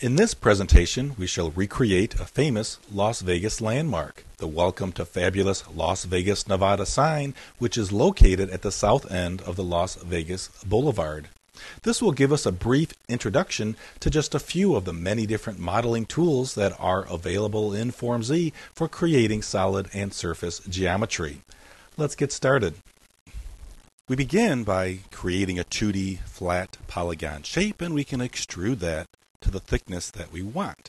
In this presentation, we shall recreate a famous Las Vegas landmark, the Welcome to Fabulous Las Vegas, Nevada sign, which is located at the south end of the Las Vegas Boulevard. This will give us a brief introduction to just a few of the many different modeling tools that are available in Form Z for creating solid and surface geometry. Let's get started. We begin by creating a 2D flat polygon shape, and we can extrude that to the thickness that we want.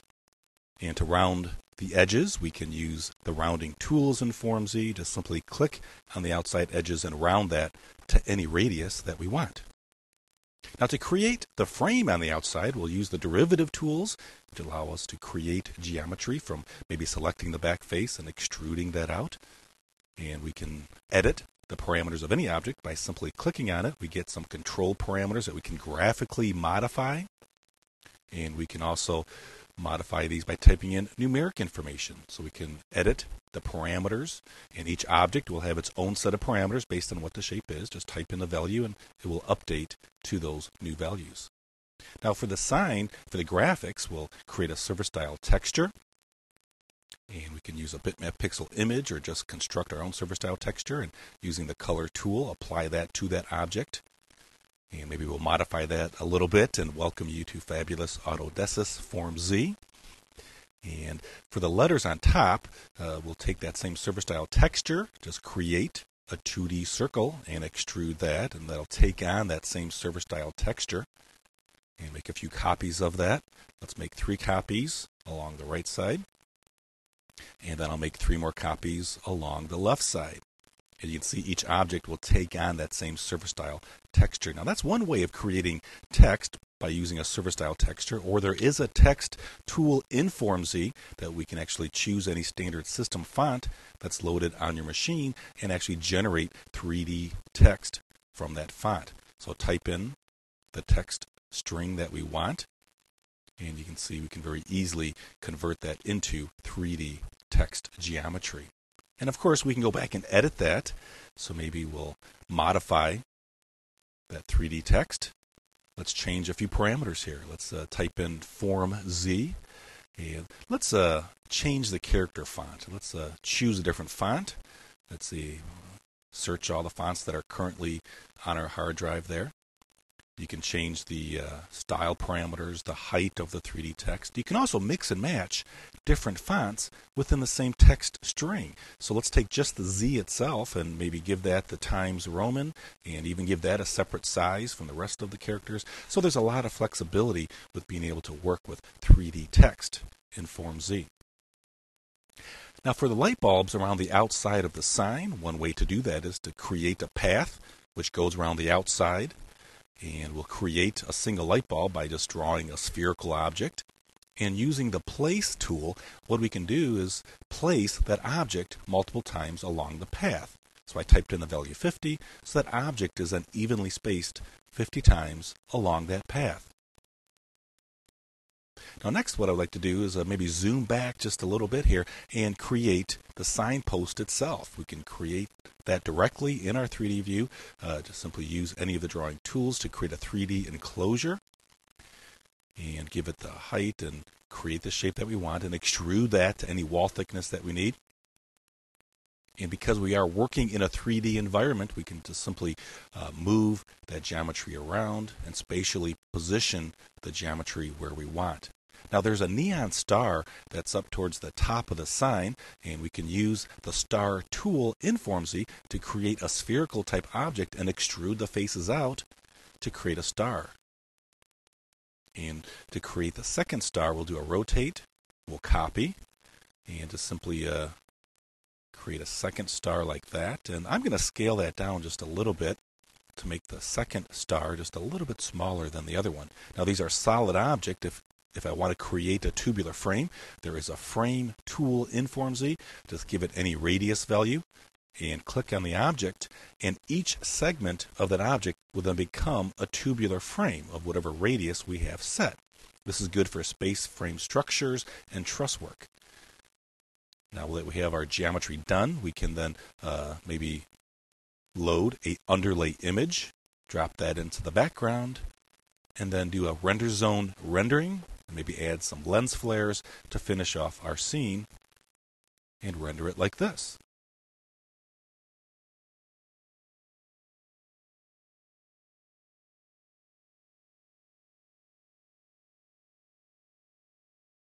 And to round the edges, we can use the rounding tools in Form Z to simply click on the outside edges and round that to any radius that we want. Now, to create the frame on the outside, we'll use the derivative tools, which allow us to create geometry from maybe selecting the back face and extruding that out. And we can edit the parameters of any object by simply clicking on it. We get some control parameters that we can graphically modify. And we can also modify these by typing in numeric information. So we can edit the parameters, and each object will have its own set of parameters based on what the shape is. Just type in the value and it will update to those new values. Now for the sign, for the graphics, we'll create a server style texture. And we can use a bitmap pixel image or just construct our own server style texture, and using the color tool, apply that to that object. And maybe we'll modify that a little bit and welcome you to Fabulous Autodesk Form Z. And for the letters on top, we'll take that same server style texture, just create a 2D circle and extrude that, and that'll take on that same server style texture. And make a few copies of that. Let's make 3 copies along the right side. And then I'll make 3 more copies along the left side. And you can see each object will take on that same server style texture. Now that's one way of creating text by using a server style texture, or there is a text tool in Form Z that we can actually choose any standard system font that's loaded on your machine and actually generate 3D text from that font. So type in the text string that we want, and you can see we can very easily convert that into 3D text geometry. And of course, we can go back and edit that. So maybe we'll modify that 3D text. Let's change a few parameters here. Let's type in Form Z. And let's change the character font. Let's choose a different font. Let's see. Search all the fonts that are currently on our hard drive there. You can change the style parameters, the height of the 3D text. You can also mix and match different fonts within the same text string. So let's take just the Z itself and maybe give that the Times Roman and even give that a separate size from the rest of the characters. So there's a lot of flexibility with being able to work with 3D text in Form Z. Now for the light bulbs around the outside of the sign, one way to do that is to create a path which goes around the outside. And we'll create a single light bulb by just drawing a spherical object. And using the place tool, what we can do is place that object multiple times along the path. So I typed in the value 50, so that object is then evenly spaced 50 times along that path. Now next, what I'd like to do is maybe zoom back just a little bit here and create the signpost itself. We can create that directly in our 3D view. Just simply use any of the drawing tools to create a 3D enclosure and give it the height and create the shape that we want and extrude that to any wall thickness that we need. And because we are working in a 3D environment, we can just simply move that geometry around and spatially position the geometry where we want. Now there's a neon star that's up towards the top of the sign, and we can use the star tool in Form Z to create a spherical type object and extrude the faces out to create a star. And to create the second star, we'll do a rotate, we'll copy, and just simply create a second star like that. And I'm going to scale that down just a little bit to make the second star just a little bit smaller than the other one. Now these are solid objects. If I want to create a tubular frame, there is a frame tool in Form Z. Just give it any radius value and click on the object, and each segment of that object will then become a tubular frame of whatever radius we have set. This is good for space frame structures and truss work. Now that we have our geometry done, we can then maybe load a underlay image, drop that into the background, and then do a render zone rendering. Maybe add some lens flares to finish off our scene and render it like this.